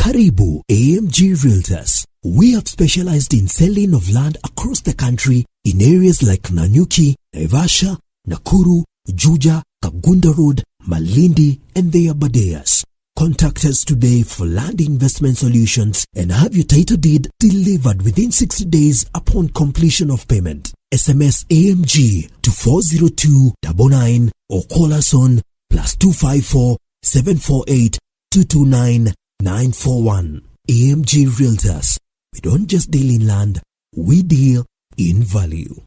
Karibu AMG Realtors. We have specialized in selling of land across the country in areas like Nanyuki, Naivasha, Nakuru, Juja, Kabgunda Road, Malindi, and the Abadeas. Contact us today for land investment solutions and have your title deed delivered within 60 days upon completion of payment. SMS AMG to 40299 or call us on +254 748 229 941. AMG Realtors. We don't just deal in land, we deal in value.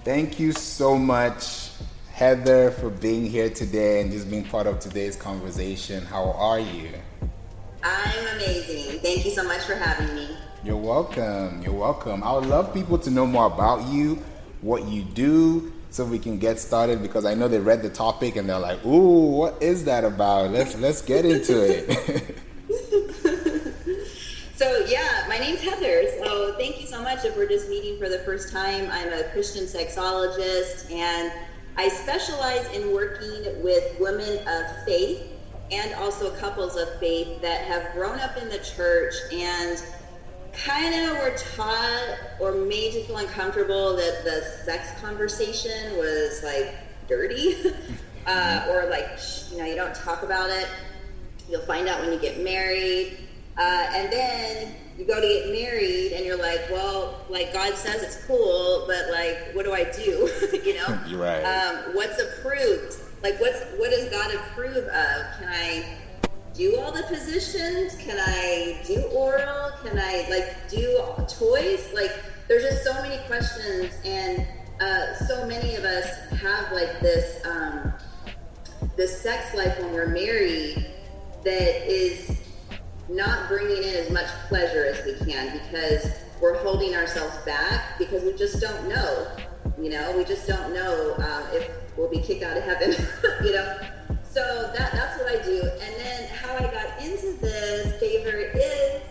Thank you so much, Heather, for being here today and just being part of today's conversation. How are you? I'm amazing. Thank you so much for having me. You're welcome. You're welcome. I would love people to know more about you, what you do, so we can get started, because I know they read the topic and they're like, ooh, what is that about? Let's get into it. So yeah, my name's Heather. So thank you so much if we're just meeting for the first time. I'm a Christian sexologist, and I specialize in working with women of faith and also couples of faith that have grown up in the church and kind of were taught or made to feel uncomfortable that the sex conversation was like dirty or like, you don't talk about it. You'll find out when you get married. And then you go to get married and you're like, well, like God says it's cool, but like, what do I do? You're right. What's approved? Like, what does God approve of? Can I do all the positions? Can I do oral? Can I like do toys? Like, there's just so many questions, and so many of us have like this sex life when we're married that is not bringing in as much pleasure as we can, because we're holding ourselves back because we just don't know. We just don't know if we'll be kicked out of heaven. So that's what I do. And then how I got into this favor is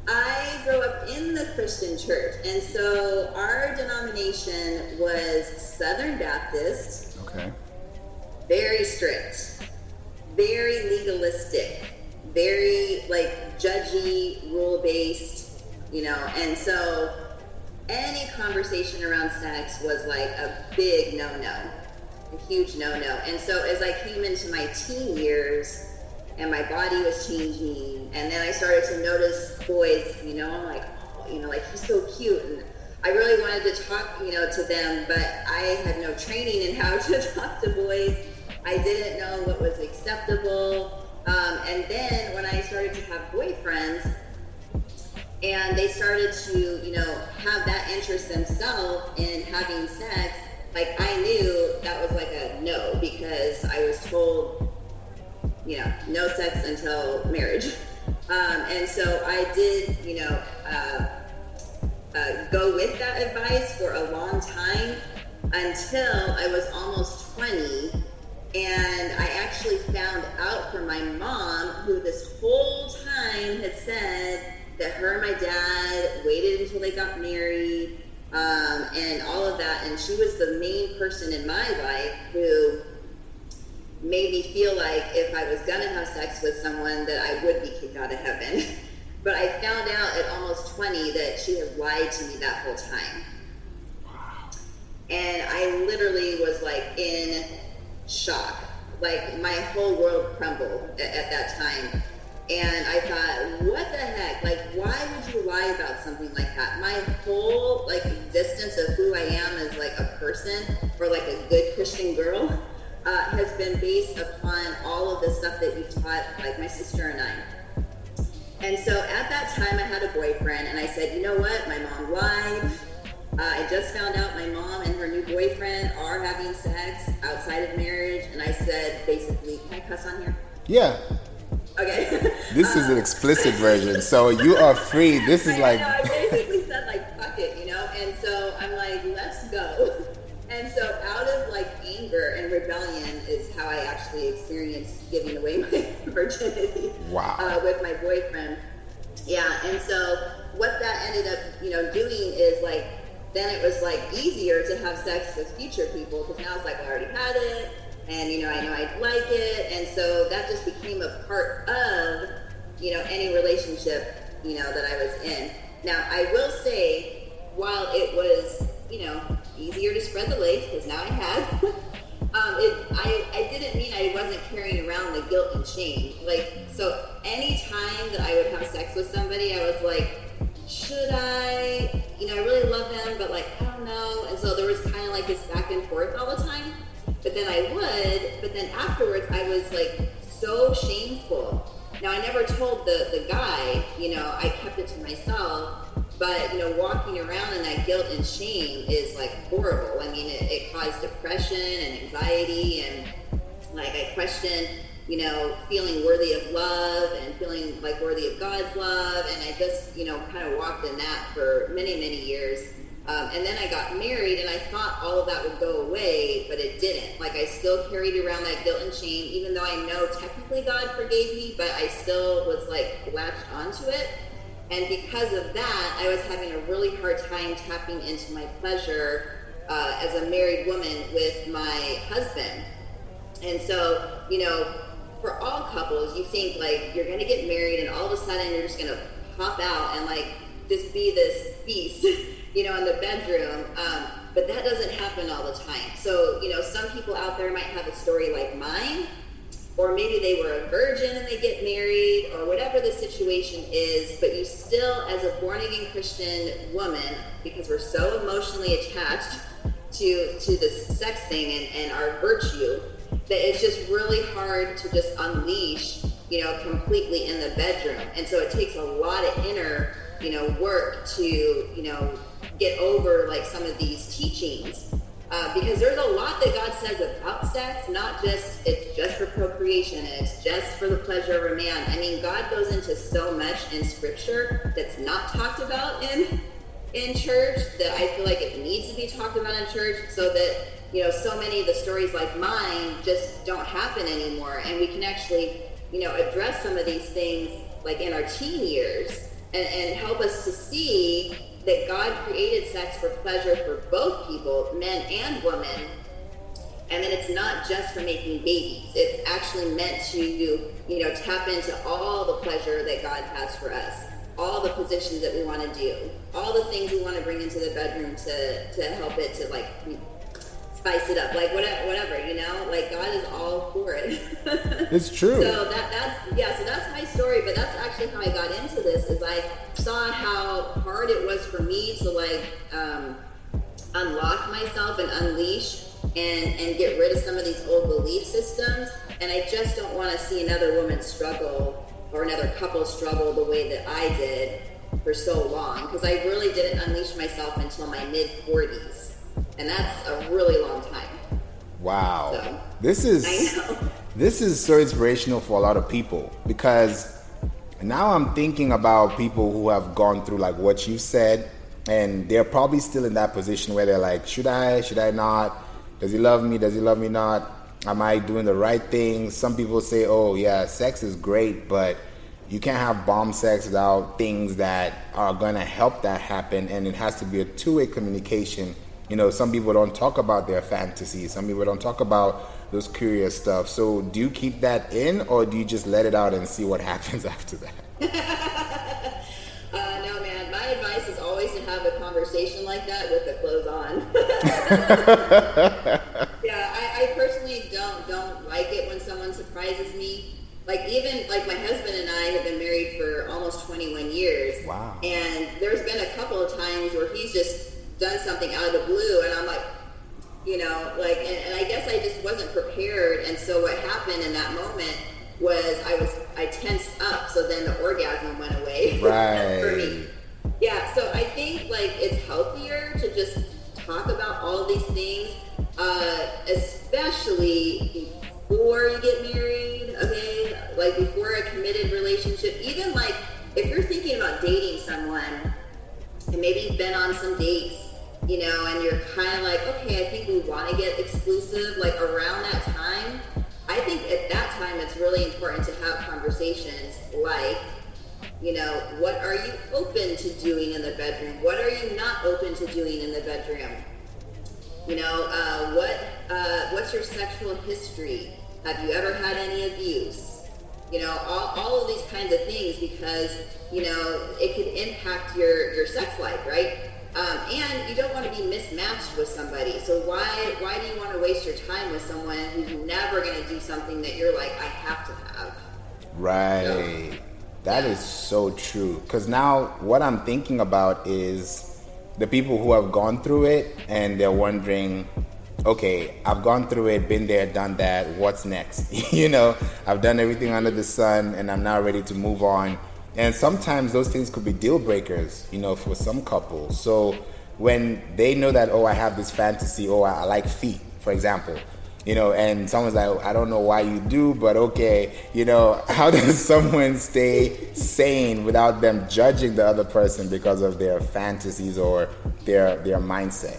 I grew up in the Christian church. And so our denomination was Southern Baptist. Okay. Very strict, very legalistic, very like judgy, rule-based, and so any conversation around sex was like a big no-no. A huge no-no. And so as I came into my teen years and my body was changing, and then I started to notice boys, I'm like, like he's so cute, and I really wanted to talk, to them, but I had no training in how to talk to boys. I didn't know what was acceptable. And then when I started to have boyfriends and they started to, have that interest themselves in having sex, like I knew that was like a no, because I was told, no sex until marriage. And so I did, go with that advice for a long time until I was almost 20. And I actually found out from my mom, who this whole time had said that her and my dad waited until they got married, and all of that. And she was the main person in my life who made me feel like if I was going to have sex with someone that I would be kicked out of heaven. But I found out at almost 20 that she had lied to me that whole time. And I literally was like in shock. Like my whole world crumbled at that time. And I thought, what the heck? Like, why would you lie about something like that? My whole like existence of who I am as like a person, or like a good Christian girl, has been based upon all of the stuff that you taught, like my sister and I. And so at that time I had a boyfriend, and I said, you know what? My mom lied. I just found out my mom and her new boyfriend are having sex outside of marriage. And I said, basically, can I cuss on here? Yeah. Okay. This is an explicit version, so you are free. This is like... I basically said, like, fuck it, And so I'm like, let's go. And so out of, like, anger and rebellion is how I actually experienced giving away my virginity. Wow. With my boyfriend. Yeah, and so what that ended up, doing is, like, then it was like easier to have sex with future people, because now it's like I already had it, and I know I'd like it, and so that just became a part of any relationship, that I was in. Now, I will say, while it was, easier to spread the legs, because now I had, I didn't mean I wasn't carrying around the guilt and shame. So any time that I would have sex with somebody, I was like, should I? I really love them, but I don't know. And so there was kind of this back and forth all the time. But then but then afterwards I was so shameful. Now, I never told the guy, I kept it to myself. But, walking around in that guilt and shame is horrible. I mean, it caused depression and anxiety, and I questioned, feeling worthy of love and feeling worthy of God's love. And I just, kind of walked in that for many, many years. And then I got married, and I thought all of that would go away, but it didn't. I still carried around that guilt and shame, even though I know technically God forgave me, but I still was latched onto it. And because of that, I was having a really hard time tapping into my pleasure as a married woman with my husband. And so, for all couples, you think you're going to get married and all of a sudden you're just going to pop out and just be this beast, in the bedroom. But that doesn't happen all the time. So, some people out there might have a story like mine, or maybe they were a virgin and they get married, or whatever the situation is, but you still, as a born-again Christian woman, because we're so emotionally attached to this sex thing and our virtue, that it's just really hard to just unleash, completely in the bedroom. And so it takes a lot of inner, work to, get over some of these teachings. Because there's a lot that God says about sex, not just it's just for procreation and it's just for the pleasure of a man. I mean, God goes into so much in Scripture that's not talked about in church, that I feel like it needs to be talked about in church, so that so many of the stories like mine just don't happen anymore, and we can actually address some of these things in our teen years and help us to see that God created sex for pleasure for both people, men and women, and that it's not just for making babies. It's actually meant to, tap into all the pleasure that God has for us, all the positions that we want to do, all the things we want to bring into the bedroom to help it to spice it up, whatever, God is all for it. It's true. So that's my story, but that's actually how I got into this, is I saw how hard it was for me to unlock myself and unleash and get rid of some of these old belief systems. And I just don't want to see another woman struggle or another couple struggle the way that I did for so long, because I really didn't unleash myself until my mid-40s. And that's a really long time. Wow. So, this is so inspirational for a lot of people, because now I'm thinking about people who have gone through what you said, and they're probably still in that position where they're like, should I not? Does he love me? Does he love me not? Am I doing the right thing? Some people say, oh yeah, sex is great, but you can't have bomb sex without things that are going to help that happen, and it has to be a two-way communication. Some people don't talk about their fantasies. Some people don't talk about those curious stuff. So do you keep that in, or do you just let it out and see what happens after that? No, man. My advice is always to have a conversation like that with the clothes on. Yeah, I personally don't like it when someone surprises me. Even my husband and I have been married for almost 21 years. Wow. And there's been a couple of times where he's just done something out of the blue, and I'm and I guess I just wasn't prepared. And so what happened in that moment was I tensed up, so then the orgasm went away. Right. For me. Yeah, so I think it's healthier to just talk about all of these things, especially before you get married, okay? Before a committed relationship. Even if you're thinking about dating someone, and maybe you've been on some dates, and you're kind of okay, I think we want to get exclusive, around that time. I think at that time it's really important to have conversations what are you open to doing in the bedroom? What are you not open to doing in the bedroom? What's your sexual history? Have you ever had any abuse? all of these kinds of things, because, it could impact your sex life, right? And you don't want to be mismatched with somebody. So why do you want to waste your time with someone who's never going to do something that you're like, I have to have? Right. That is so true. Because now what I'm thinking about is the people who have gone through it and they're wondering, okay, I've gone through it, been there, done that. What's next? I've done everything under the sun and I'm now ready to move on. And sometimes those things could be deal breakers, for some couples. So when they know that, I have this fantasy, I like feet, for example, and someone's like, I don't know why you do, but okay, how does someone stay sane without them judging the other person because of their fantasies or their mindset?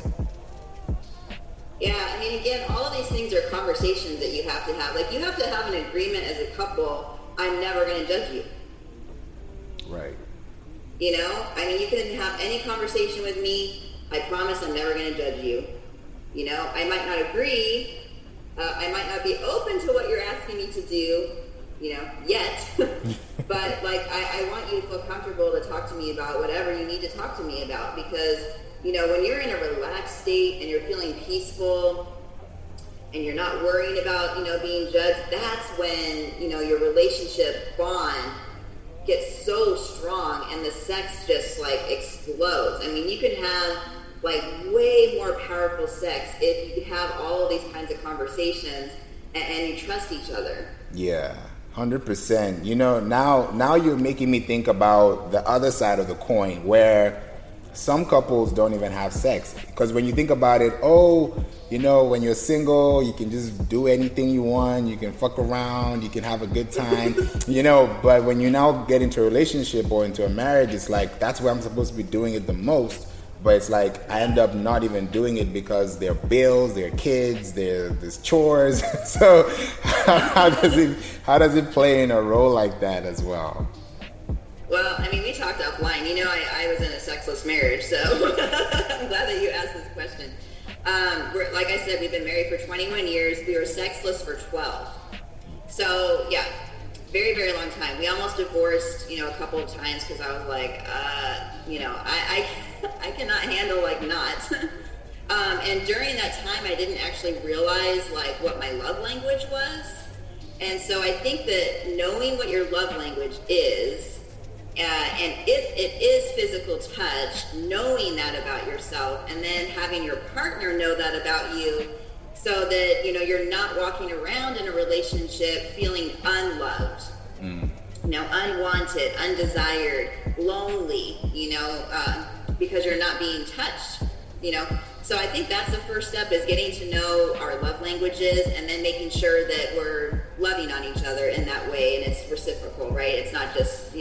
Yeah, again, all of these things are conversations that you have to have. Like, you have to have an agreement as a couple, I'm never going to judge you. Right. You can have any conversation with me. I promise I'm never going to judge you. I might not agree. I might not be open to what you're asking me to do, yet. But, I want you to feel comfortable to talk to me about whatever you need to talk to me about. Because, when you're in a relaxed state and you're feeling peaceful and you're not worrying about, being judged, that's when, your relationship bond gets so strong and the sex just explodes. You can have way more powerful sex if you have all of these kinds of conversations and you trust each other. Yeah, 100%. Now you're making me think about the other side of the coin, where some couples don't even have sex. Because when you think about it, when you're single, you can just do anything you want. You can fuck around. You can have a good time, But when you now get into a relationship or into a marriage, it's like, that's where I'm supposed to be doing it the most. But it's like, I end up not even doing it because there are bills, there are kids, there's chores. So how does it play in a role like that as well? Well, we talked offline. I was in a sexless marriage, so I'm glad that you asked this question. Like I said, we've been married for 21 years. We were sexless for 12. So, yeah, very, very long time. We almost divorced, a couple of times because I was like, I cannot handle, not. And during that time, I didn't actually realize, what my love language was. And so I think that knowing what your love language is, and if it is physical touch, knowing that about yourself, and then having your partner know that about you, so that you're not walking around in a relationship feeling unloved, unwanted, undesired, lonely, because you're not being touched, So I think that's the first step, is getting to know our love languages and then making sure that we're loving on each other in that way, and it's reciprocal, right? It's not just,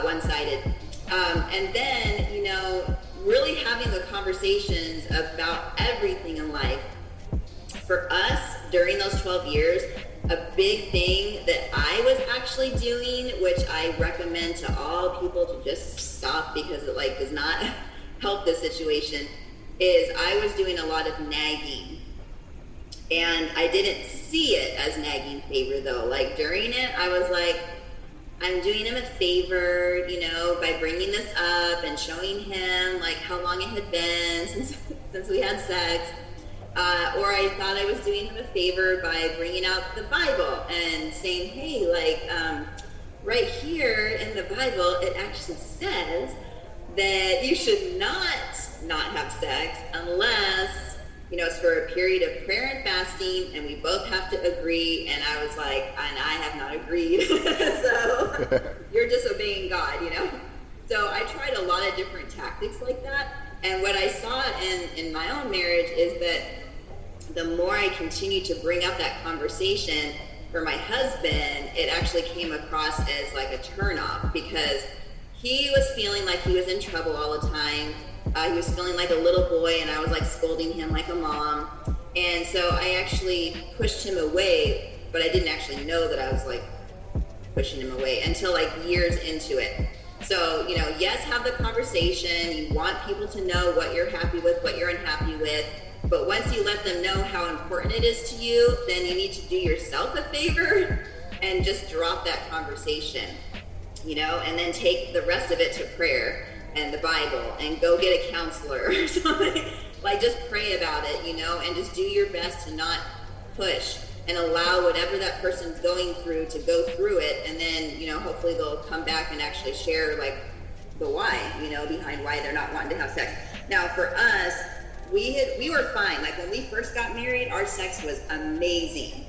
one-sided. And then, really having the conversations about everything in life. For us, during those 12 years, a big thing that I was actually doing, which I recommend to all people to just stop because it does not help the situation, is I was doing a lot of nagging. And I didn't see it as nagging favor though. During it, I was like, I'm doing him a favor, by bringing this up and showing him how long it had been since we had sex. Or I thought I was doing him a favor by bringing out the Bible and saying, hey, right here in the Bible, it actually says that you should not have sex unless, it's for a period of prayer and fasting, and we both have to agree. And I was like, and I have not agreed. So you're disobeying God, So I tried a lot of different tactics like that. And what I saw in my own marriage is that the more I continued to bring up that conversation for my husband, it actually came across as a turnoff, because he was feeling like he was in trouble all the time. He was feeling like a little boy, and I was scolding him like a mom. And so I actually pushed him away, but I didn't actually know that I was pushing him away until years into it. So, yes, have the conversation. You want people to know what you're happy with, what you're unhappy with. But once you let them know how important it is to you, then you need to do yourself a favor and just drop that conversation, you know, and then take the rest of it to prayer and the Bible and go get a counselor or something. Like, just pray about it, you know, and just do your best to not push and allow whatever that person's going through to go through it. And then, you know, hopefully they'll come back and actually share, like, the why, you know, behind why they're not wanting to have sex. Now, for us, we were fine. Like, when we first got married, our sex was amazing.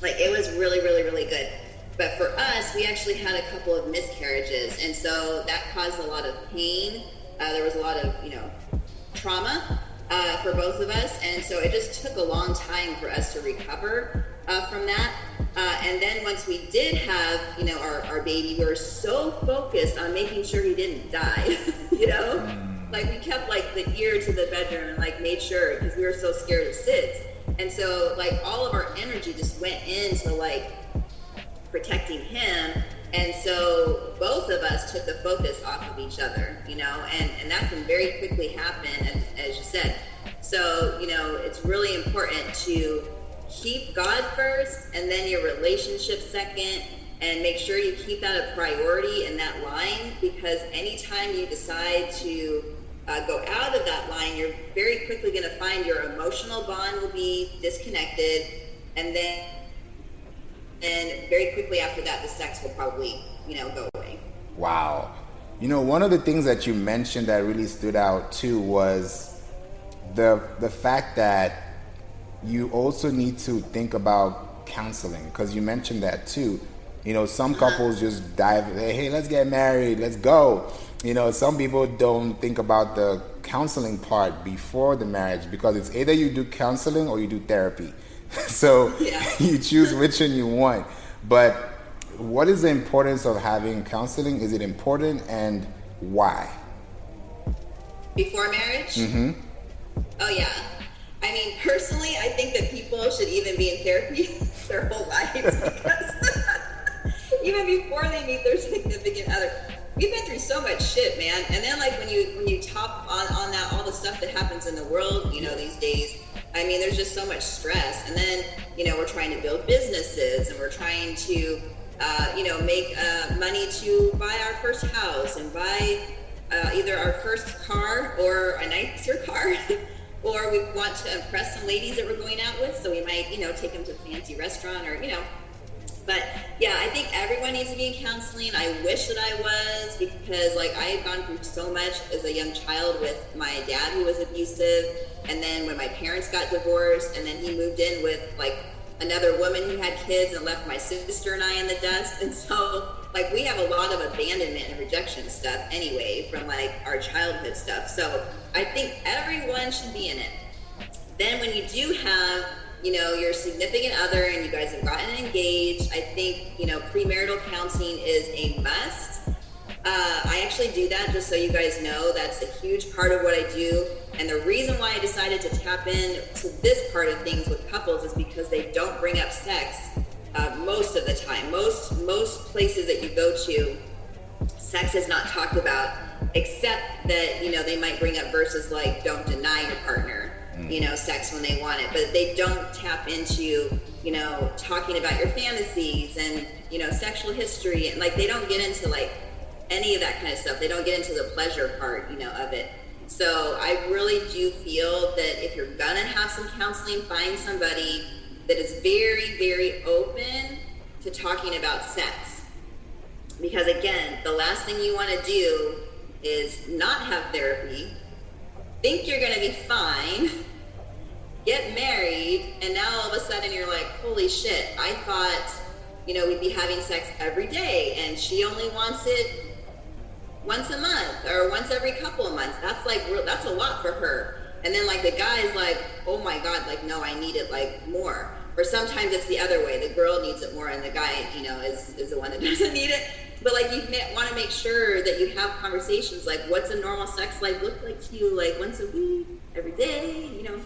Like, it was really, really, really good. But for us, we actually had a couple of miscarriages, and so that caused a lot of pain. There was a lot of, you know, trauma for both of us, and so it just took a long time for us to recover from that. And then once we did have, you know, our baby, we were so focused on making sure he didn't die, you know? Like, we kept, like, the ear to the bedroom and, like, made sure, because we were so scared of SIDS. And so, like, all of our energy just went into, like, protecting him. And so both of us took the focus off of each other, you know, and that can very quickly happen, as you said. So, you know, it's really important to keep God first and then your relationship second, and make sure you keep that a priority in that line, because anytime you decide to go out of that line, you're very quickly going to find your emotional bond will be disconnected, and then very quickly after that, the sex will probably, you know, go away. Wow. You know, one of the things that you mentioned that really stood out too was the fact that you also need to think about counseling, because you mentioned that too. You know, some couples just dive, hey, let's get married, let's go. You know, some people don't think about the counseling part before the marriage, because it's either you do counseling or you do therapy. So you choose which one you want. But what is the importance of having counseling? Is it important, and why? Before marriage? Mm-hmm. Oh, yeah. I mean, personally, I think that people should even be in therapy their whole lives, because even before they meet their significant other, we've been through so much shit, man. And then, like, when you top on that, all the stuff that happens in the world, you know, these days, I mean, there's just so much stress. And then, you know, we're trying to build businesses, and we're trying to, you know, make money to buy our first house and buy either our first car or a nicer car. Or we want to impress some ladies that we're going out with, so we might, you know, take them to a fancy restaurant, or, you know. But yeah, I think everyone needs to be in counseling. I wish that I was, because, like, I had gone through so much as a young child with my dad, who was abusive, and then when my parents got divorced, and then he moved in with, like, another woman who had kids and left my sister and I in the dust. And so, like, we have a lot of abandonment and rejection stuff anyway from, like, our childhood stuff. So I think everyone should be in it. Then when you do have, you know, your significant other and you guys have gotten engaged, I think, you know, premarital counseling is a must. I actually do that, just so you guys know. That's a huge part of what I do. And the reason why I decided to tap into this part of things with couples is because they don't bring up sex most of the time. Most places that you go to, sex is not talked about, except that, you know, they might bring up verses like, don't deny your partner, you know, sex when they want it. But they don't tap into, you know, talking about your fantasies and, you know, sexual history. And, like, they don't get into, like, any of that kind of stuff. They don't get into the pleasure part, you know, of it. So I really do feel that if you're gonna have some counseling, find somebody that is very, very open to talking about sex. Because, again, the last thing you want to do is not have therapy, think you're gonna be fine, get married, and now all of a sudden you're like, holy shit, I thought, you know, we'd be having sex every day, and she only wants it once a month or once every couple of months. That's, like, that's a lot for her. And then, like, the guy's like, oh my God, like, no, I need it, like, more. Or sometimes it's the other way. The girl needs it more and the guy, you know, is the one that doesn't need it. But, like, you want to make sure that you have conversations like, what's a normal sex life look like to you? Like, once a week, every day, you know?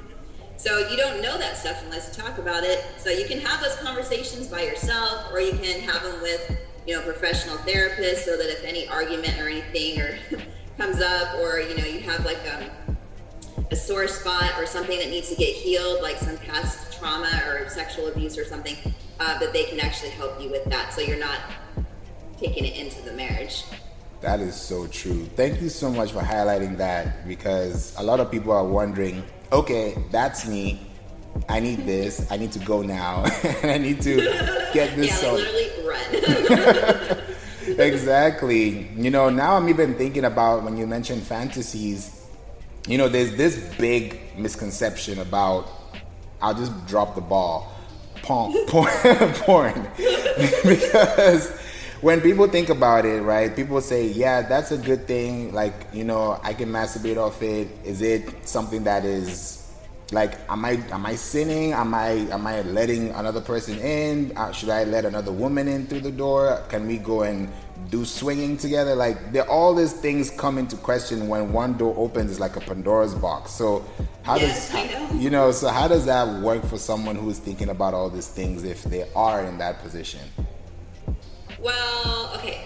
So you don't know that stuff unless you talk about it. So you can have those conversations by yourself, or you can have them with, you know, professional therapists, so that if any argument or anything or comes up, or, you know, you have, like, a sore spot or something that needs to get healed, like some past trauma or sexual abuse or something, that they can actually help you with that, so you're not taking it into the marriage. That is so true. Thank you so much for highlighting that, because a lot of people are wondering, okay, that's me. I need this. I need to go now. I need to get this. Yeah, like literally run. Exactly. Now I'm even thinking about when you mentioned fantasies, there's this big misconception about, I'll just drop the ball, porn. Because when people think about it, right, people say, yeah, that's a good thing. Like, I can masturbate off it. Is it something that is like, am I sinning? Am I letting another person in? Should I let another woman in through the door? Can we go and do swinging together? Like, all these things come into question when one door opens. It's like a Pandora's box. So how does that work for someone who's thinking about all these things if they are in that position? Well, okay.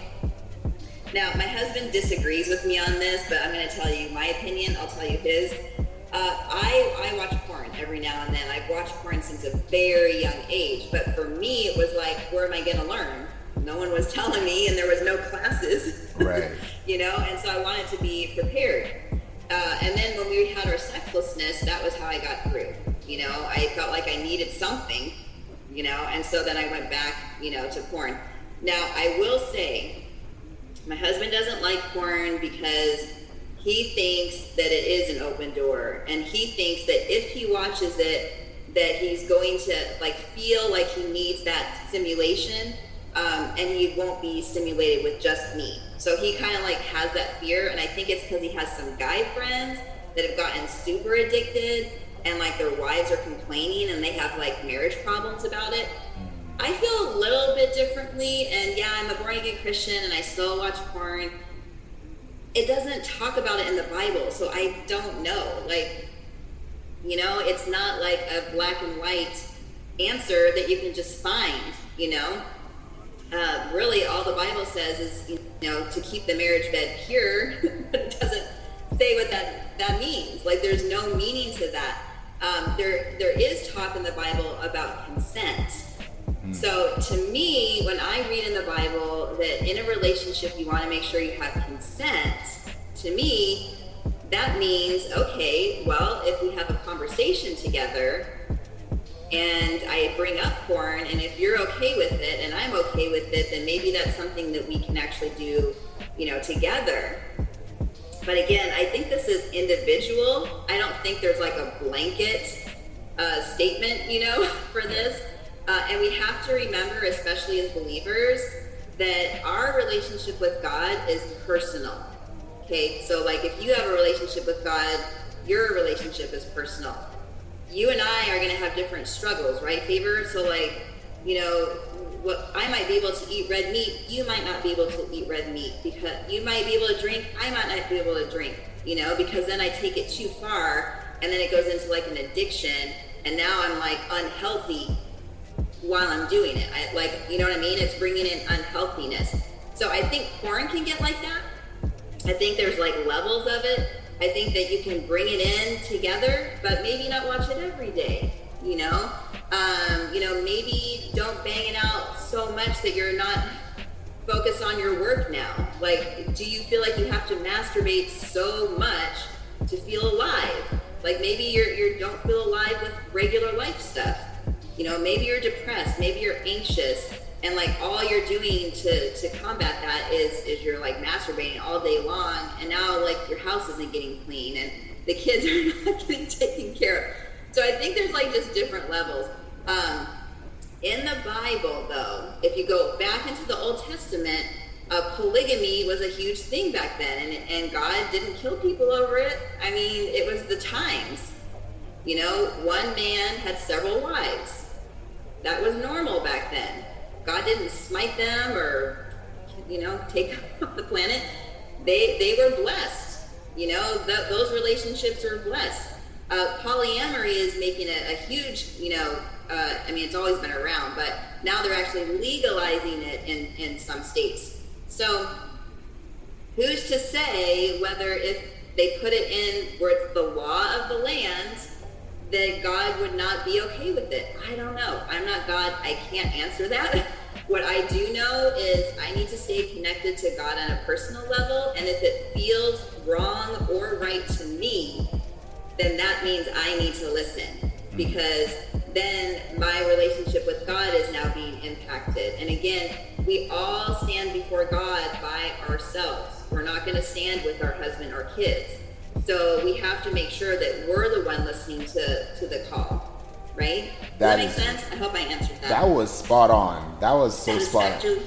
Now, my husband disagrees with me on this, but I'm going to tell you my opinion. I'll tell you his. I watch porn every now and then. I've watched porn since a very young age, but for me, it was like, where am I going to learn? No one was telling me, and there was no classes, right? And so I wanted to be prepared. And then when we had our sexlessness, that was how I got through. I felt like I needed something, and so then I went back, to porn. Now, I will say, my husband doesn't like porn because he thinks that it is an open door, and he thinks that if he watches it, that he's going to feel like he needs that stimulation, and he won't be stimulated with just me. So he kind of has that fear, and I think it's because he has some guy friends that have gotten super addicted, and their wives are complaining, and they have marriage problems about it. I feel a little bit differently, and yeah, I'm a born-again Christian, and I still watch porn. It doesn't talk about it in the Bible, so I don't know. It's not like a black and white answer that you can just find, Really, all the Bible says is, to keep the marriage bed pure, but it doesn't say what that means. There's no meaning to that. There is talk in the Bible about consent. So to me, when I read in the Bible that in a relationship you want to make sure you have consent, to me, that means, okay, well, if we have a conversation together and I bring up porn, and if you're okay with it and I'm okay with it, then maybe that's something that we can actually do, together. But again, I think this is individual. I don't think there's a blanket statement, for this. And we have to remember, especially as believers, that our relationship with God is personal. Okay, so if you have a relationship with God, your relationship is personal. You and I are going to have different struggles, right, Favor? So what I might be able to eat red meat, you might not be able to eat red meat, because you might be able to drink, I might not be able to drink, because then I take it too far, and then it goes into an addiction, and now I'm unhealthy while I'm doing it. You know what I mean? It's bringing in unhealthiness. So I think porn can get like that. I think there's levels of it. I think that you can bring it in together, but maybe not watch it every day, maybe don't bang it out so much that you're not focused on your work now. Do you feel like you have to masturbate so much to feel alive? Maybe you don't feel alive with regular life stuff. Maybe you're depressed, maybe you're anxious, and all you're doing to combat that is you're masturbating all day long, and now your house isn't getting clean, and the kids are not getting taken care of. So I think there's just different levels. In the Bible, though, if you go back into the Old Testament, polygamy was a huge thing back then, and God didn't kill people over it. I mean, it was the times. One man had several wives. That was normal back then. God didn't smite them or, take them off the planet. They were blessed. Those relationships are blessed. Polyamory is making a huge, it's always been around, but now they're actually legalizing it in some states. So who's to say whether if they put it in where it's the law of the land, that God would not be okay with it. I don't know. I'm not God. I can't answer that. What I do know is I need to stay connected to God on a personal level. And if it feels wrong or right to me, then that means I need to listen, because then my relationship with God is now being impacted. And again, we all stand before God by ourselves. We're not going to stand with our husband or kids. So we have to make sure that we're the one listening to the call, right? Does that make sense? I hope I answered that. That was spot on. That was so spot on.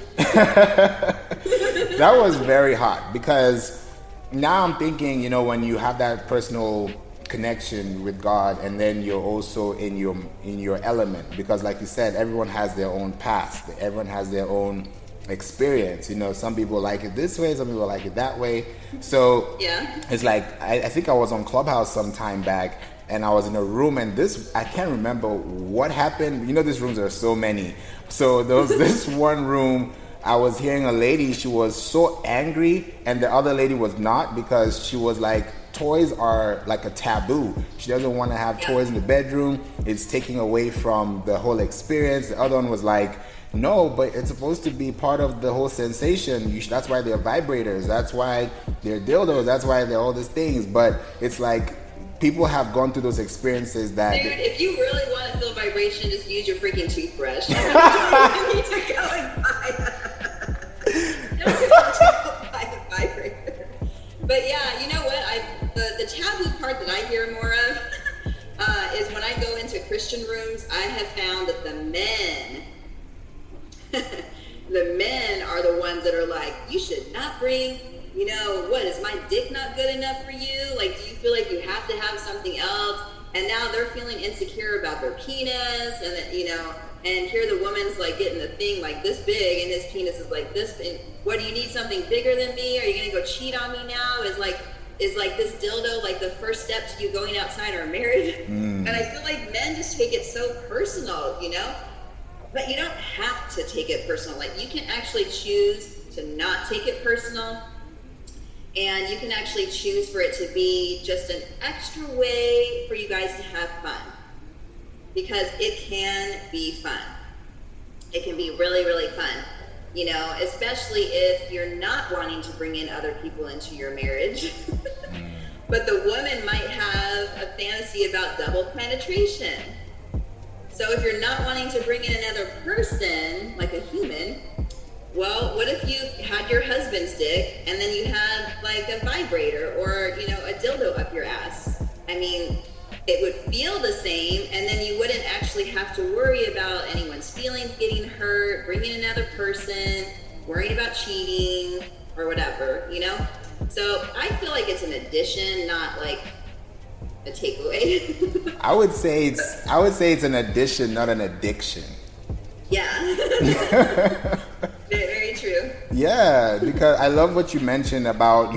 That was very hot, because now I'm thinking, when you have that personal connection with God, and then you're also in your element, because like you said, everyone has their own past, everyone has their own experience. Some people like it this way, some people like it that way. So yeah, it's like I think I was on Clubhouse some time back, and I was in a room, and I can't remember what happened. These rooms are so many. So there was this one room, I was hearing a lady, she was so angry, and the other lady was not, because she was like, toys are like a taboo. She doesn't want to have toys in the bedroom. It's taking away from the whole experience. The other one was like, no, but it's supposed to be part of the whole sensation. That's why they're vibrators. That's why they're dildos. That's why they're all these things. But it's like, people have gone through those experiences that... Dude, if you really want to feel vibration, just use your freaking toothbrush. You need to go and buy a vibrator. But yeah, you know what? The taboo part that I hear more of is when I go into Christian rooms, I have found that the men are the ones that are like, you should not bring, what, is my dick not good enough for you? Like, do you feel like you have to have something else? And now they're feeling insecure about their penis, and that, and here the woman's like getting the thing like this big, and his penis is like this big. What, do you need something bigger than me? Are you gonna go cheat on me now? Is this dildo like the first step to you going outside our marriage? And I feel like men just take it so personal, but you don't have to take it personal. Like, you can actually choose to not take it personal, and you can actually choose for it to be just an extra way for you guys to have fun, because it can be fun. It can be really, really fun, especially if you're not wanting to bring in other people into your marriage. But the woman might have a fantasy about double penetration. So if you're not wanting to bring in another person, like a human, well, what if you had your husband's dick and then you had like a vibrator or, a dildo up your ass? I mean, it would feel the same, and then you wouldn't actually have to worry about anyone's feelings getting hurt, bringing another person, worrying about cheating or whatever, So I feel like it's an addition, not like a takeaway. I would say it's an addition, not an addiction. Yeah. Very true. Yeah, because I love what you mentioned about,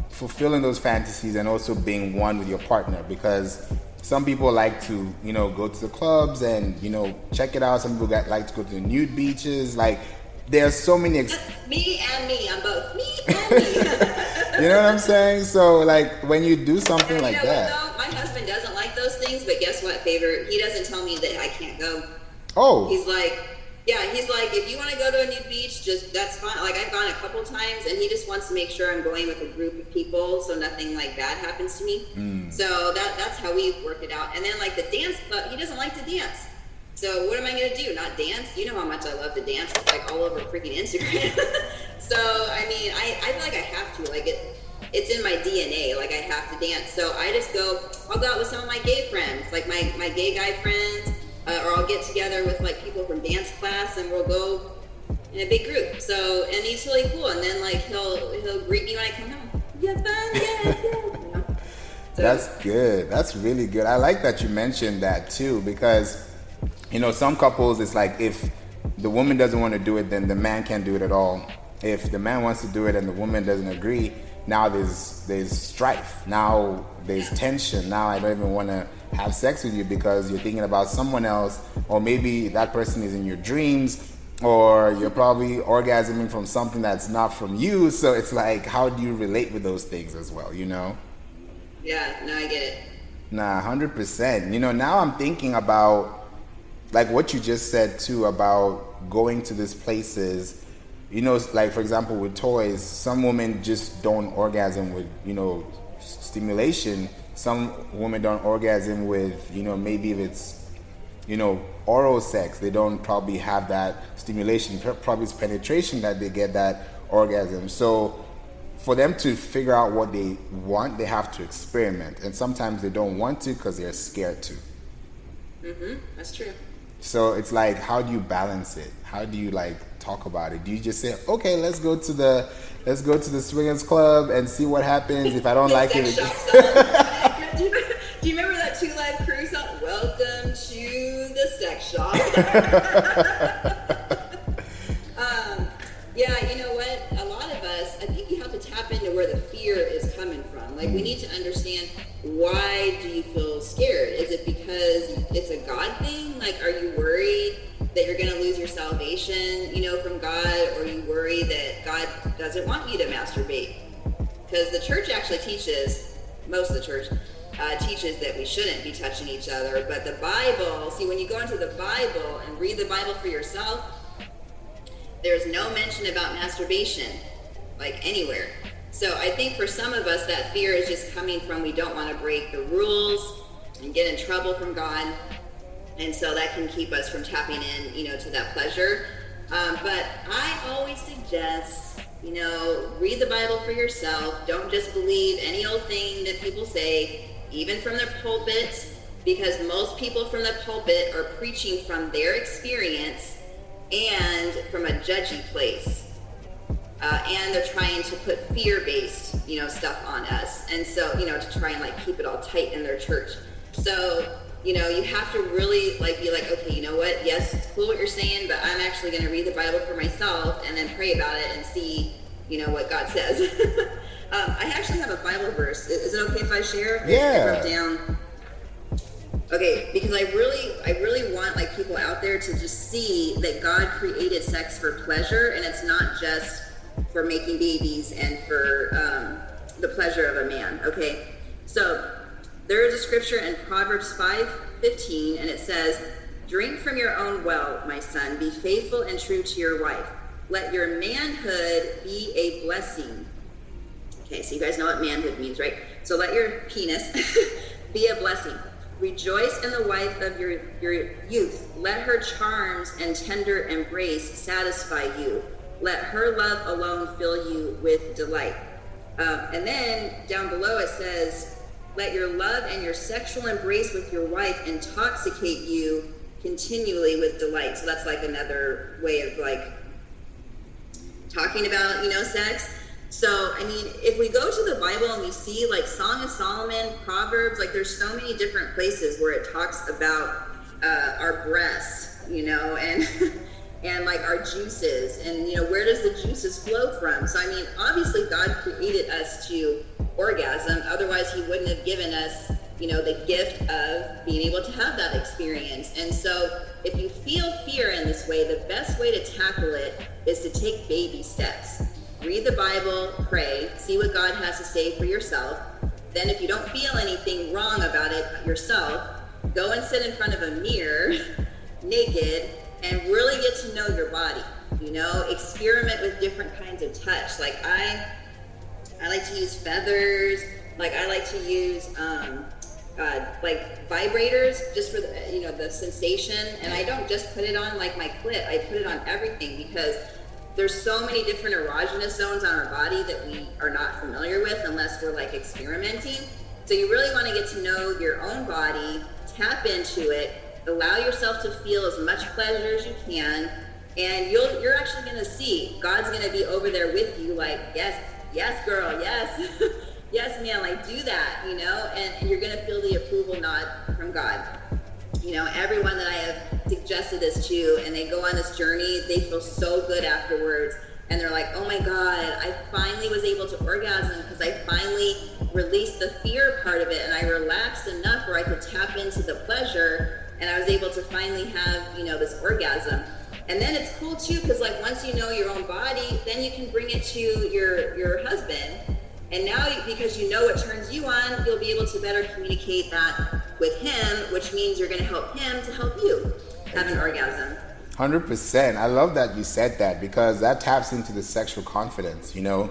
fulfilling those fantasies and also being one with your partner, because some people like to, go to the clubs and, check it out. Some people like to go to the nude beaches. Like, there's so many... Me and me. I'm both me and me. You know what I'm saying? So, like, when you do something like that... What, though? My husband doesn't like those things, but guess what, favor? He doesn't tell me that I can't go. Oh. He's like, if you want to go to a nude beach, that's fine. Like, I've gone a couple times, and he just wants to make sure I'm going with a group of people so nothing like bad happens to me. So that's how we work it out. And then like the dance club, he doesn't like to dance. So what am I going to do? Not dance? You know how much I love to dance. It's like all over freaking Instagram. So, I mean, I feel like I have to. Like, it's in my DNA. Like, I have to dance. So I just I'll go out with some of my gay friends, like my gay guy friends, or I'll get together with like people from dance class, and we'll go in a big group. So, and he's really cool. And then like he'll greet me when I come home. You have fun? Yeah. So, that's good. That's really good. I like that you mentioned that too, because some couples, it's like if the woman doesn't want to do it, then the man can't do it at all. If the man wants to do it and the woman doesn't agree, now there's strife. Now there's tension. Now I don't even want to have sex with you because you're thinking about someone else, or maybe that person is in your dreams, or you're probably orgasming from something that's not from you. So it's like, how do you relate with those things as well, Yeah, no, I get it. Nah, 100%. You know, now I'm thinking about like what you just said too about going to these places. You know, like for example with toys, some women just don't orgasm with, you know, stimulation. Some women don't orgasm with, you know, maybe if it's, you know, oral sex, they don't probably have that stimulation. Probably it's penetration that they get that orgasm. So for them to figure out what they want, they have to experiment. And sometimes they don't want to because they're scared to. That's true. So it's like, how do you balance it? How do you like talk about it? Do you just say, okay, let's go to the swingers club and see what happens if I don't like it? Do you remember that Two Live Crew song? Welcome to the sex shop. Yeah, you know what? A lot of us, I think you have to tap into where the fear is coming from. Like, we need to understand, why do you feel scared? Is it because it's a God thing? Like, are you worried that you're going to lose your salvation, you know, from God? Or are you worried that God doesn't want you to masturbate? Because the church actually teaches, most of the church teaches that we shouldn't be touching each other. But the Bible, see, when you go into the Bible and read the Bible for yourself, there's no mention about masturbation, like anywhere. So I think for some of us, that fear is just coming from, we don't want to break the rules and get in trouble from God. And so that can keep us from tapping in, you know, to that pleasure. But I always suggest, you know, read the Bible for yourself. Don't just believe any old thing that people say, even from their pulpits, because most people from the pulpit are preaching from their experience and from a judgy place. And they're trying to put fear-based, you know, stuff on us. And so, you know, to try and like keep it all tight in their church. So, you know, you have to really like be like, okay, you know what? Yes, it's cool what you're saying, but I'm actually going to read the Bible for myself and then pray about it and see, you know, what God says. I actually have a Bible verse. Is it okay if I share? Yeah. I wrote down. Okay, because I really want like people out there to just see that God created sex for pleasure, and it's not just for making babies and for the pleasure of a man. Okay, so there is a scripture in Proverbs 5:15, and it says, "Drink from your own well, my son. Be faithful and true to your wife. Let your manhood be a blessing." Okay, so you guys know what manhood means, right? So let your penis be a blessing. Rejoice in the wife of your youth. Let her charms and tender embrace satisfy you. Let her love alone fill you with delight. And then down below it says, let your love and your sexual embrace with your wife intoxicate you continually with delight. So that's like another way of like talking about, you know, sex. So, I mean, if we go to the Bible and we see like Song of Solomon, Proverbs, like there's so many different places where it talks about our breasts, you know, and and like our juices, and, you know, where does the juices flow from? So, I mean, obviously God created us to orgasm. Otherwise, he wouldn't have given us, you know, the gift of being able to have that experience. And so if you feel fear in this way, the best way to tackle it is to take baby steps. Read the Bible, pray, see what God has to say for yourself. Then if you don't feel anything wrong about it yourself, go and sit in front of a mirror naked and really get to know your body. You know, experiment with different kinds of touch. Like I like to use feathers. Like I like to use like vibrators just for the, you know, the sensation. And I don't just put it on like my clit. I put it on everything because there's so many different erogenous zones on our body that we are not familiar with unless we're like experimenting. So you really want to get to know your own body, tap into it, allow yourself to feel as much pleasure as you can, and you're actually going to see God's going to be over there with you, like, yes girl, yes yes man, like do that, you know, and you're going to feel the approval nod from God. You know, everyone that I have suggested this to, and they go on this journey, they feel so good afterwards. And they're like, oh my God, I finally was able to orgasm because I finally released the fear part of it. And I relaxed enough where I could tap into the pleasure. And I was able to finally have, you know, this orgasm. And then it's cool too, because like once you know your own body, then you can bring it to your husband. And now, because you know what turns you on, you'll be able to better communicate that with him, which means you're going to help him to help you have an orgasm. 100%. I love that you said that, because that taps into the sexual confidence, you know?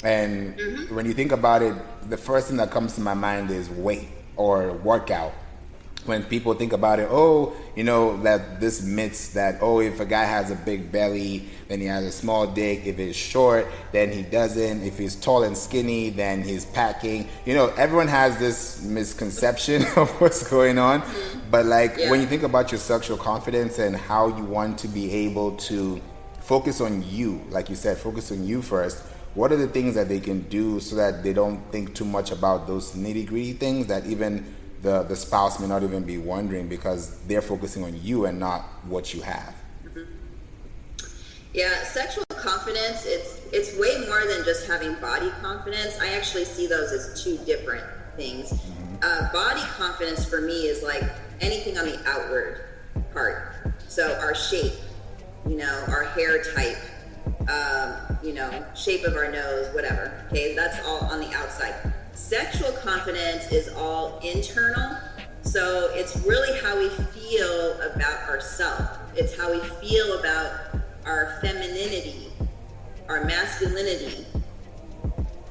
And when you think about it, the first thing that comes to my mind is weight or workout. When people think about it, oh, you know, that this myths that, oh, if a guy has a big belly, then he has a small dick. If it's short, then he doesn't. If he's tall and skinny, then he's packing. You know, everyone has this misconception of what's going on. But like, when you think about your sexual confidence and how you want to be able to focus on you, like you said, focus on you first, what are the things that they can do so that they don't think too much about those nitty-gritty things that even the spouse may not even be wondering, because they're focusing on you and not what you have? Yeah, sexual confidence, it's way more than just having body confidence. I actually see those as two different things. Body confidence for me is like anything on the outward part. So our shape, you know, our hair type, you know, shape of our nose, whatever. Okay, that's all on the outside. Sexual confidence is all internal. So it's really how we feel about ourselves. It's how we feel about our femininity, our masculinity.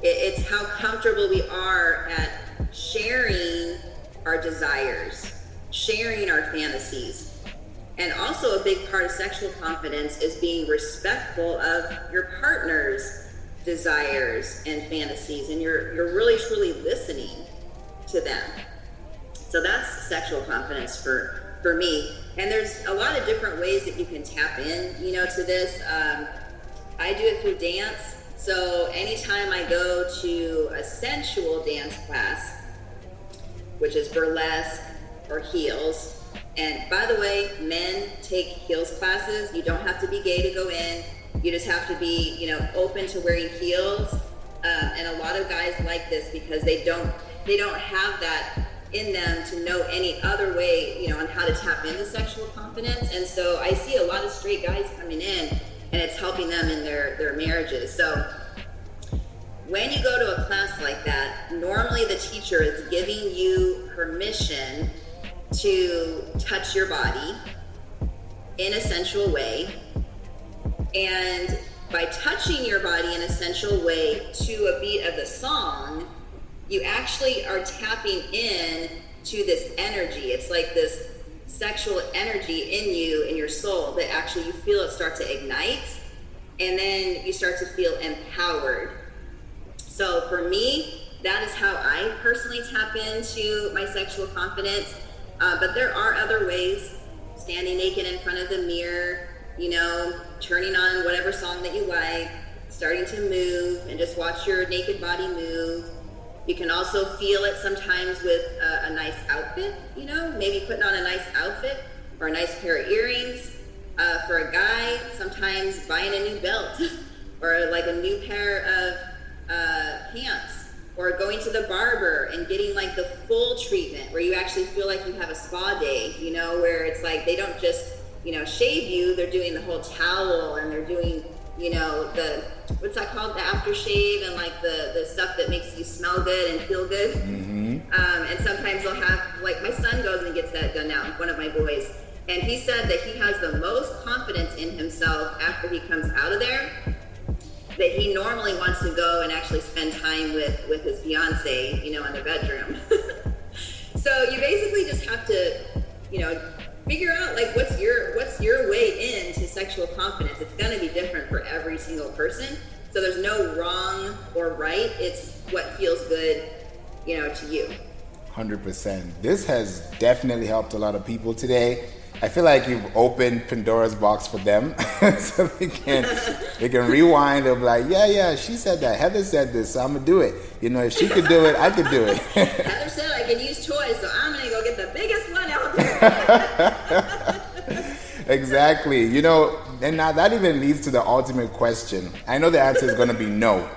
It's how comfortable we are at sharing our desires, sharing our fantasies. And also a big part of sexual confidence is being respectful of your partner's desires and fantasies, and you're really truly listening to them. So that's sexual confidence for me. And there's a lot of different ways that you can tap in, you know, to this. I do it through dance. So anytime I go to a sensual dance class, which is burlesque or heels, and by the way, men take heels classes. You don't have to be gay to go in. You just have to be, you know, open to wearing heels. And a lot of guys like this because they don't have that in them to know any other way, you know, on how to tap into sexual confidence. And so I see a lot of straight guys coming in, and it's helping them in their marriages. So when you go to a class like that, normally the teacher is giving you permission to touch your body in a sensual way. And by touching your body in a sensual way to a beat of the song, you actually are tapping in to this energy. It's like this sexual energy in you, in your soul, that actually you feel it start to ignite, and then you start to feel empowered. So for me, that is how I personally tap into my sexual confidence. But there are other ways: standing naked in front of the mirror, you know, turning on whatever song that you like, starting to move and just watch your naked body move. You can also feel it sometimes with a nice outfit, you know, maybe putting on a nice outfit or a nice pair of earrings. For a guy, sometimes buying a new belt or like a new pair of pants, or going to the barber and getting like the full treatment where you actually feel like you have a spa day, you know, where it's like they don't just, you know, shave you, they're doing the whole towel, and they're doing, you know, the, what's that called, the aftershave, and like the stuff that makes you smell good and feel good. And sometimes they'll have, like, my son goes and gets that done now, one of my boys, and he said that he has the most confidence in himself after he comes out of there, that he normally wants to go and actually spend time with his fiance, you know, in the bedroom. So you basically just have to, you know, figure out like what's your way into sexual confidence. It's going to be different for every single person. So there's no wrong or right. It's what feels good, you know, to you. 100%. This has definitely helped a lot of people today. I feel like you've opened Pandora's box for them, so they can rewind. They'll be like, yeah, she said that. Heather said this, so I'm gonna do it. You know, if she could do it, I could do it. Heather said I could use toys, so I'm gonna go get the biggest one out there. Exactly. You know, and now that even leads to the ultimate question. I know the answer is gonna be no,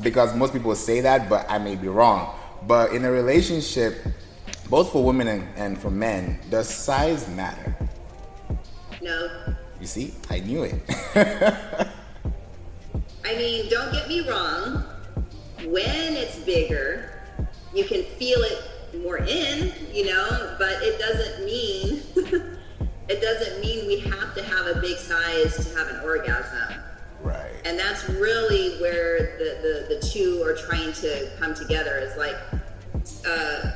because most people say that, but I may be wrong. But in a relationship, both for women and for men, does size matter? No. You see, I knew it. I mean, don't get me wrong. When it's bigger, you can feel it more in, but it doesn't mean we have to have a big size to have an orgasm. Right. And that's really where the two are trying to come together. Is like,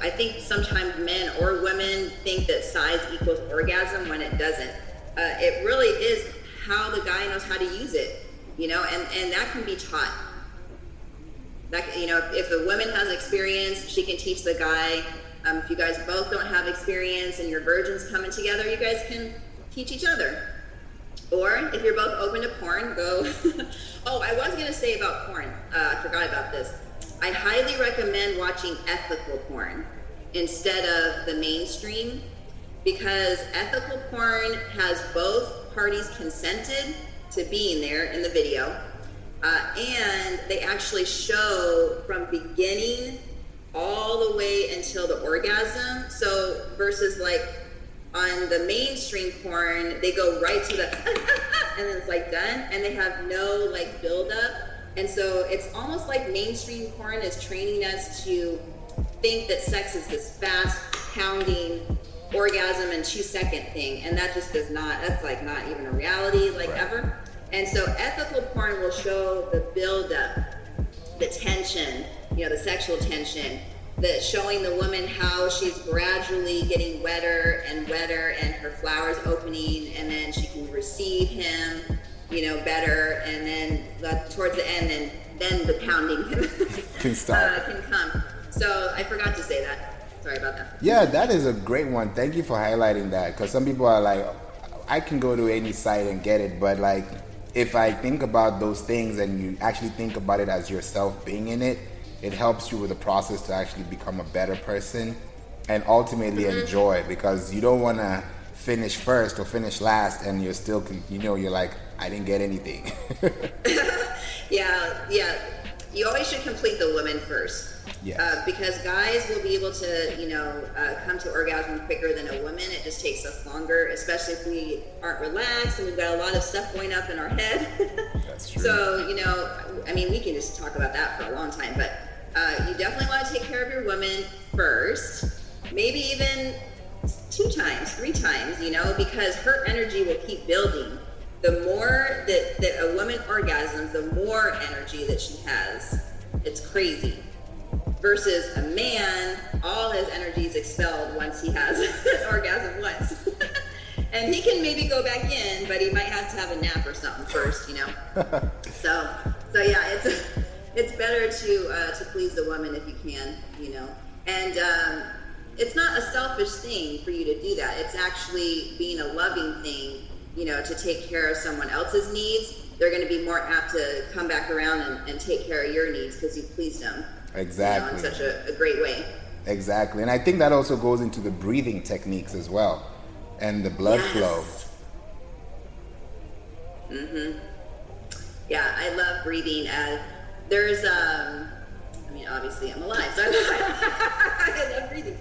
I think sometimes men or women think that size equals orgasm when it doesn't. It really is how the guy knows how to use it, and that can be taught. That, if the woman has experience, she can teach the guy. If you guys both don't have experience and you're virgins coming together, you guys can teach each other. Or if you're both open to porn, go. Oh, I was going to say about porn. I forgot about this. I highly recommend watching ethical porn instead of the mainstream, because ethical porn has both parties consented to being there in the video. And they actually show from beginning all the way until the orgasm. So versus like on the mainstream porn, they go right to the and then it's like done, and they have no like build up. And so it's almost like mainstream porn is training us to think that sex is this fast, pounding orgasm in 2-second thing, and that just does not. That's like not even a reality, like ever. And so ethical porn will show the buildup, the tension, the sexual tension, showing the woman how she's gradually getting wetter and wetter and her flowers opening, and then she can receive him, better, and then towards the end, then the pounding can start. Can come. So I forgot to say that. Sorry about that. Yeah, that is a great one. Thank you for highlighting that, because some people are like, I can go to any site and get it, but like, if I think about those things and you actually think about it as yourself being in it, it helps you with the process to actually become a better person and ultimately enjoy, because you don't want to finish first or finish last and you're still, you're like, I didn't get anything. Yeah. You always should complete the woman first. Yes. Because guys will be able to, come to orgasm quicker than a woman. It just takes us longer, especially if we aren't relaxed and we've got a lot of stuff going up in our head. That's true. So, we can just talk about that for a long time, but you definitely want to take care of your woman first, maybe even 2 times, 3 times, because her energy will keep building. The more that a woman orgasms, the more energy that she has. It's crazy. Versus a man, all his energy is expelled once he has an orgasm once. And he can maybe go back in, but he might have to have a nap or something first, So yeah, it's better to please the woman if you can, And it's not a selfish thing for you to do that. It's actually being a loving thing, to take care of someone else's needs. They're going to be more apt to come back around and take care of your needs because you pleased them. Exactly. In such a great way. Exactly. And I think that also goes into the breathing techniques as well and the blood flow. Yeah, I love breathing. There's, obviously I'm alive, so I love breathing.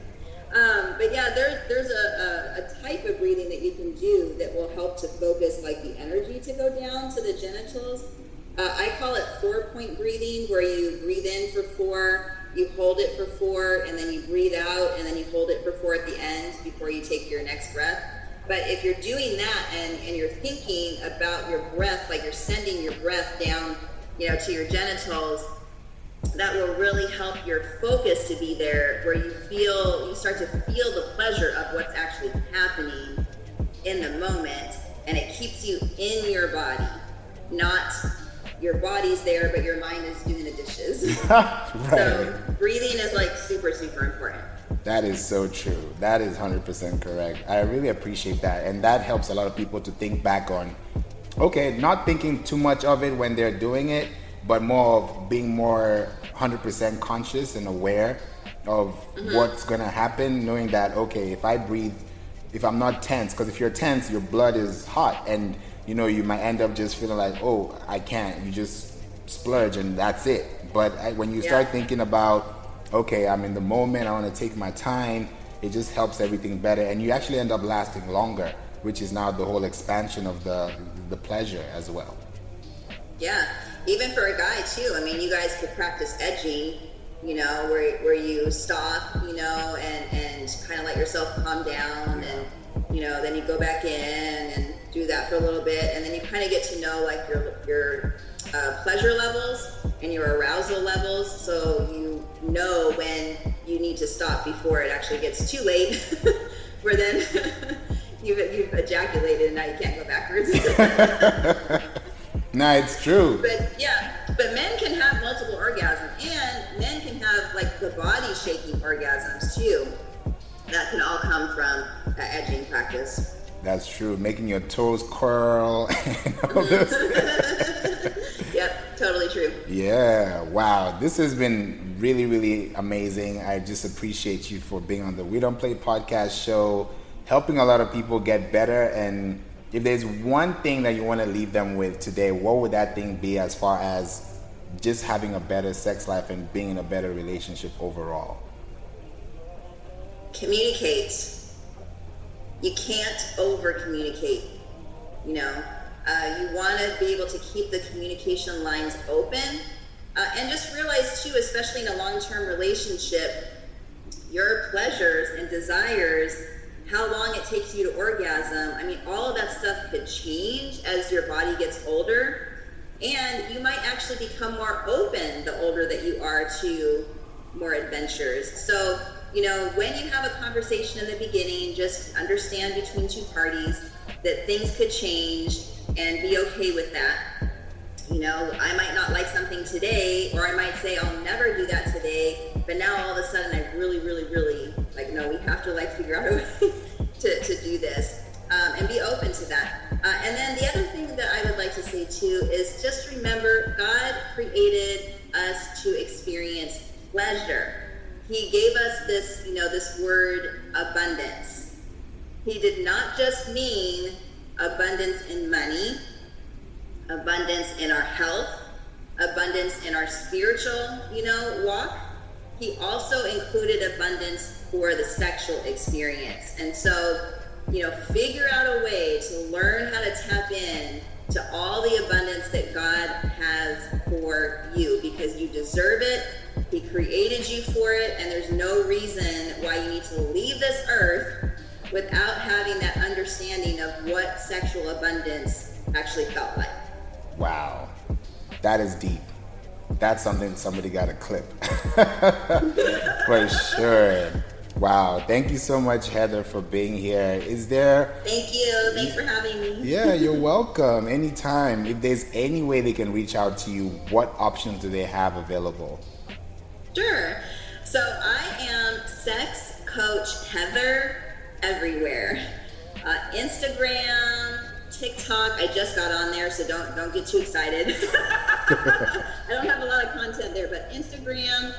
But yeah, there's a type of breathing that you can do that will help to focus like the energy to go down to the genitals. I call it 4-point breathing, where you breathe in for 4, you hold it for 4, and then you breathe out, and then you hold it for 4 at the end before you take your next breath. But if you're doing that and you're thinking about your breath, like you're sending your breath down, to your genitals, that will really help your focus to be there, where you start to feel the pleasure of what's actually happening in the moment, and it keeps you in your body, not your body's there, but your mind is doing the dishes. Right. So breathing is like super, super important. That is so true. That is 100% correct. I really appreciate that. And that helps a lot of people to think back on, okay, not thinking too much of it when they're doing it, but more of being more 100% conscious and aware of what's going to happen, knowing that, okay, if I breathe, if I'm not tense, because if you're tense, your blood is hot, and you might end up just feeling like, oh, I can't. You just splurge and that's it. But when you start thinking about, okay, I'm in the moment, I want to take my time, it just helps everything better. And you actually end up lasting longer, which is now the whole expansion of the pleasure as well. Yeah. even for a guy too. I mean, you guys could practice edging, you know, where you stop, you know, and kind of let yourself calm down, and you know, then you go back in and do that for a little bit, and then you kind of get to know like your pleasure levels and your arousal levels, so you know when you need to stop before it actually gets too late, where then you've ejaculated and now you can't go backwards. No, it's true. But yeah, but men can have multiple orgasms, and men can have like the body shaking orgasms too. That can all come from that edging practice. That's true. Making your toes curl and all this. Yep, totally true. Yeah, wow. This has been really, really amazing. I just appreciate you for being on the We Don't Play podcast show, helping a lot of people get better. And if there's one thing that you want to leave them with today, what would that thing be as far as just having a better sex life and being in a better relationship overall? Communicate. You can't over communicate. You know, you want to be able to keep the communication lines open, and just realize too, especially in a long-term relationship, your pleasures and desires, how long it takes you to orgasm. I mean, all of that stuff could change as your body gets older, and you might actually become more open the older that you are to more adventures. So, you know, when you have a conversation in the beginning, just understand between two parties that things could change and be okay with that. You know, I might not like something today, or I might say I'll never do that today, but now all of a sudden I really, really, really, like, no, we have to like figure out a way to do this, and be open to that. And then the other thing that I would like to say too is just remember, God created us to experience pleasure. He gave us this, you know, this word abundance. He did not just mean abundance in money, abundance in our health, abundance in our spiritual, you know, walk. He also included abundance for the sexual experience. And so, you know, figure out a way to learn how to tap in to all the abundance that God has for you, because you deserve it. He created you for it, and there's no reason why you need to leave this earth without having that understanding of what sexual abundance actually felt like. Wow, that is deep. That's something somebody got to clip. For sure. Wow, thank you so much, Heather, for being here. Is there... Thank you. Thanks for having me. Yeah, you're welcome. Anytime. If there's any way they can reach out to you, what options do they have available? Sure. So I am Sex Coach Heather everywhere. Instagram, TikTok. I just got on there, so don't get too excited. I don't have a lot of content there, but Instagram,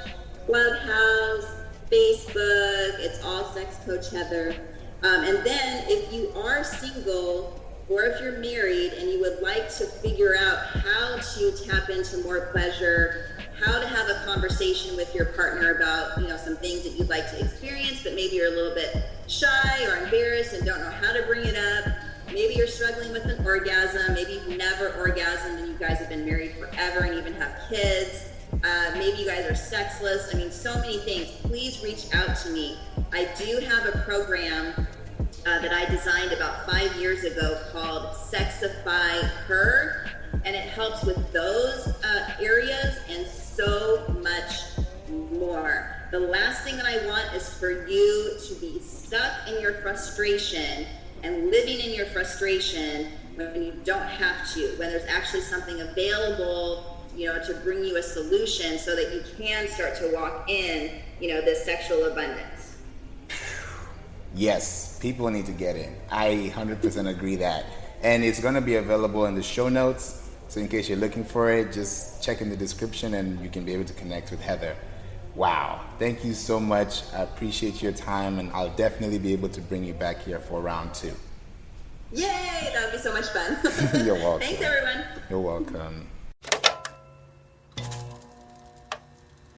Clubhouse, Facebook, it's all Sex Coach Heather. And then if you are single, or if you're married and you would like to figure out how to tap into more pleasure, how to have a conversation with your partner about, you know, some things that you'd like to experience, but maybe you're a little bit shy or embarrassed and don't know how to bring it up. Maybe you're struggling with an orgasm. Maybe you've never orgasmed and you guys have been married forever and even have kids. Maybe you guys are sexless. I mean, so many things. Please reach out to me. I do have a program that I designed about 5 years ago called SEXified Her, and it helps with those areas and so much more. The last thing that I want is for you to be stuck in your frustration and living in your frustration when you don't have to, when there's actually something available, you know, to bring you a solution so that you can start to walk in, you know, this sexual abundance. Yes, people need to get in. I 100% agree that. And it's going to be available in the show notes. So in case you're looking for it, just check in the description and you can be able to connect with Heather. Wow. Thank you so much. I appreciate your time, and I'll definitely be able to bring you back here for round 2. Yay! That would be so much fun. You're welcome. Thanks, everyone. You're welcome.